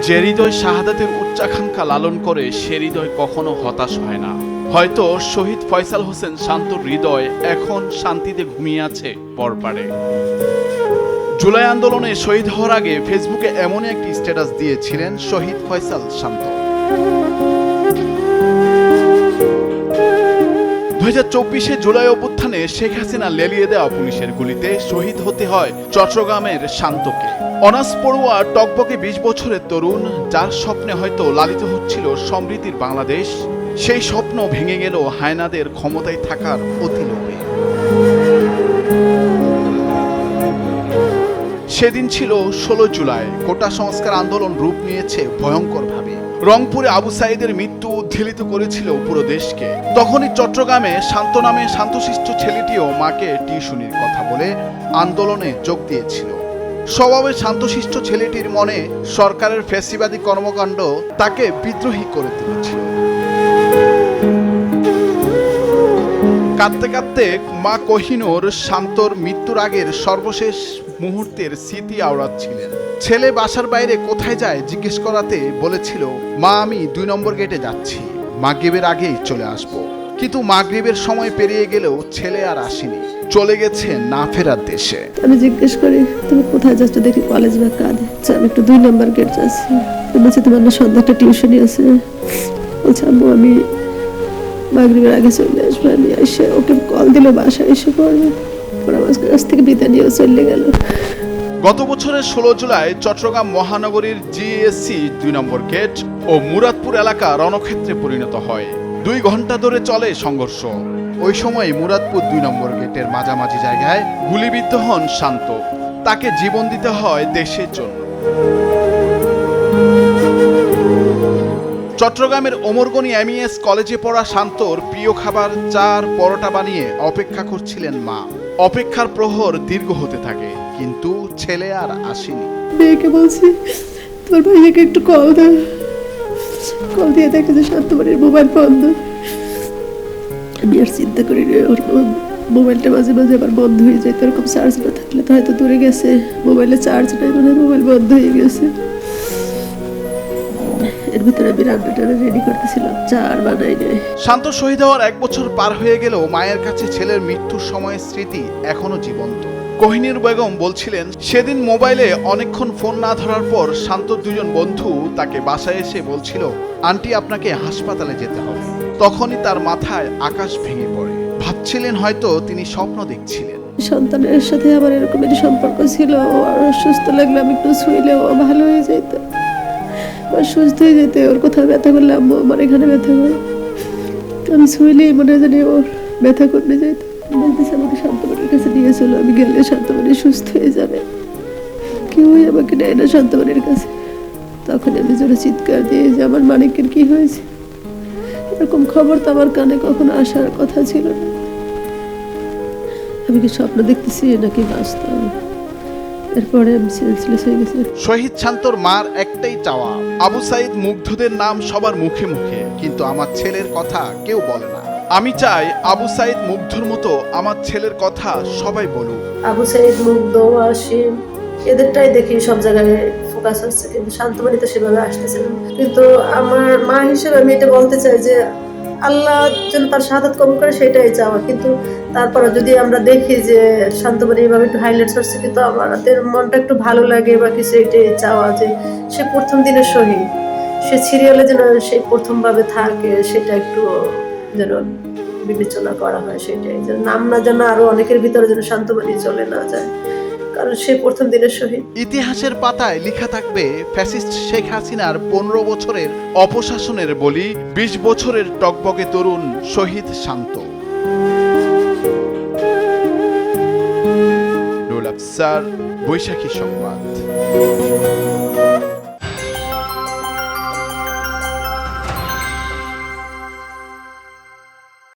যে হৃদয় শাহাদাতের উচ্চাকাঙ্ক্ষা লালন করে সে হৃদয় কখনো হতাশ হয় না। হয়তো শহীদ ফয়সাল হোসেন শান্তর হৃদয় এখন শান্তিতে ঘুমিয়ে আছে পরপারে। জুলাই আন্দোলনে শহীদ হওয়ার আগে ফেসবুকে এমন একটি স্ট্যাটাস দিয়েছিলেন শহীদ ফয়সাল শান্ত। 2024 জুলাই অভ্যুত্থানে শেখ হাসিনা লেলিয়ে দেওয়া পুলিশের গুলিতে শহীদ হতে হয় চট্টগ্রামের শান্তকে। অনার্স পড়ুয়া টকবকে 20 বছরের তরুণ, যার স্বপ্নে হয়তো লালিত হচ্ছিল সমৃদ্ধির বাংলাদেশ, সেই স্বপ্ন ভেঙে গেল হায়নাদের ক্ষমতায় থাকার অতি লোভে। সেদিন ছিল 16 জুলাই। কোটা সংস্কার আন্দোলন রূপ নিয়েছে ভয়ঙ্করভাবে। রংপুরে আবু সাইদের মৃত্যু উদ্ধৃত করেছিল পুরো দেশকে। তখনই চট্টগ্রামে শান্ত নামে শান্তশিষ্ট ছেলেটিও মাকে টিউশনির কথা বলে আন্দোলনে যোগ দিয়েছিল। স্বভাবে শান্তশিষ্ট ছেলেটির মনে সরকারের ফ্যাসিবাদী কর্মকাণ্ড তাকে বিদ্রোহী করে তুলেছিল। কাঁদতে কাঁদতে মা কোহিনূর শান্তর মৃত্যুর আগের সর্বশেষ মুহূর্তের স্মৃতি আওড়াচ্ছিলেন। ছেলে বাসার বাইরে কোথায় যায় জিজ্ঞেস করাতে বলেছিল, মা আমি 2 নম্বর গেটে যাচ্ছি, মাগরিবের আগেই চলে আসব। কিন্তু মাগরিবের সময় পেরিয়ে গেলেও ছেলে আর আসেনি, চলে গেছে না ফেরার দেশে। আমি জিজ্ঞেস করি তুমি কোথায় যাচ্ছ, দেখি কলেজ বা কাঁদে। আমি একটু 2 নম্বর গেট যাচ্ছি। বলছে তোমার না সন্ধ্যা একটা টিউশনি আছে। বলছে আম্মু আমি মাগরিবের আগে চলে আসবো। আমি এসে ওকে কল দিল, বাসায় এসে পড়বে। ওরা আমার কাছ থেকে বিদায় নিয়ে চলে গেল। গত বছরের 16 জুলাই চট্টগ্রাম মহানগরীর জিএসসি 2 নম্বর গেট ও মুরাদপুর এলাকা রণক্ষেত্রে পরিণত হয়। 2 ঘন্টা ধরে চলে সংঘর্ষ। ওই সময় মুরাদপুর 2 নম্বর গেটের মাঝামাঝি জায়গায় গুলিবিদ্ধ হন শান্ত। তাকে জীবন দিতে হয় দেশের জন্য। চট্টগ্রামের ওমরগনি এমইএস কলেজে পড়া শান্তর প্রিয় খাবার চার পরোটা বানিয়ে অপেক্ষা করছিলেন মা। অপেক্ষার প্রহর দীর্ঘ হতে থাকে, কিন্তু ছেলে আর আসেনি। মেয়েকে বলছি তোর ভাইয়াকে একটু কল দাও। কল দিয়ে দেখে যে শান্তবাড়ির মোবাইল বন্ধ। আমি আর চিন্তা করি রে, ওর মোবাইলটা মাঝে মাঝে আবার বন্ধ হয়ে যায়। তো এরকম চার্জ না থাকলে তো হয়তো দূরে গেছে, মোবাইলে চার্জ নাই, মানে মোবাইল বন্ধ হয়ে গেছে। এর ভিতরে আমি রান্নাটা রেডি করতেছিলাম, চা আর বানাই নাই। শান্ত শহীদ হওয়ার 1 বছর পার হয়ে গেলেও মায়ের কাছে ছেলের মৃত্যুর সময়ের স্মৃতি এখনো জীবন্ত। কোহিনূর বেগম বলছিলেন, সেদিন মোবাইলে অনেকক্ষণ ফোন না ধরার পর শান্তর 2 জন বন্ধু তাকে বাসায় এসে বলছিল, আন্টি আপনাকে হাসপাতালে যেতে হবে। তখনই তার মাথায় আকাশ ভেঙে পড়ে। ভাবছিলেন হয়তো তিনি স্বপ্ন দেখছিলেন। সন্তানের সাথে আমার এরকমের সম্পর্ক ছিল। ও আর অসুস্থ লাগলে আমি একটু শুইলে ও ভালো হয়ে যেত, সুস্থ হয়ে যেতে। ওর কোথাও ব্যথা করলে আম্মু আমার এখানে ব্যথা করে, আমি শুইলেই মনে জানি ওর ব্যথা করতে যেত। বলতেছে আমাকে শান্তবাড়ির কাছে নিয়ে চলো, আমি গেলে শান্তবাড়ি সুস্থ হয়ে যাবে। কেউই আমাকে নেয় না শান্তবাড়ির কাছে। তখন আমি জোরে চিৎকার দিয়ে যে আমার মানিকের কি হয়েছে। এরকম খবর তো আমার কানে কখনো আসার কথা ছিল না। আমি কি স্বপ্ন দেখতেছি নাকি বাস্তব? এরপরে আমি সেন্সলেস হয়ে গেছি। শহীদ শান্তর মার একটাই চাওয়া, আবু সাইদ মুগ্ধদের নাম সবার মুখে মুখে, কিন্তু আমার ছেলের কথা কেউ বলে না। আমি চাই আবু সাইদ মুগ্ধর মতো আমার ছেলের কথা সবাই বলুক। আবু সাইদ, মুগ্ধ, আসিম এদেরটাই দেখি সব জায়গায় ফোকাস হচ্ছে, কিন্তু শান্তবাড়ি তো সেভাবে আসতেছে না। কিন্তু আমার মা হিসেবে আমি এটা বলতে চাই যে আল্লাহ যেন তার শাহাদাত কবুল করে, সেটাই চাওয়া। কিন্তু তারপরে যদি আমরা দেখি যে শান্তবাড়ি এভাবে একটু হাইলাইটস হচ্ছে, কিন্তু আমাদের মনটা একটু ভালো লাগে বা কিছু, এটাই চাওয়া যে সে প্রথম দিনের শহীদ, সে সিরিয়ালে যেন সে প্রথমভাবে থাকে, সেটা একটু যেন বিবেচনা করা হয়। সেটাই যেন নাম না যেন আরো অনেকের ভিতরে যেন শান্তবাড়ি চলে না যায়, কারণ সে প্রথম দিনের শহীদ। ইতিহাসের পাতায় লেখা থাকবে ফ্যাসিস্ট শেখ হাসিনার 15 বছরের অপশাসনের বলি 20 বছরের টকবকে তরুণ শহীদ শান্ত। নুরুল আফসার, বৈশাখী সংবাদ।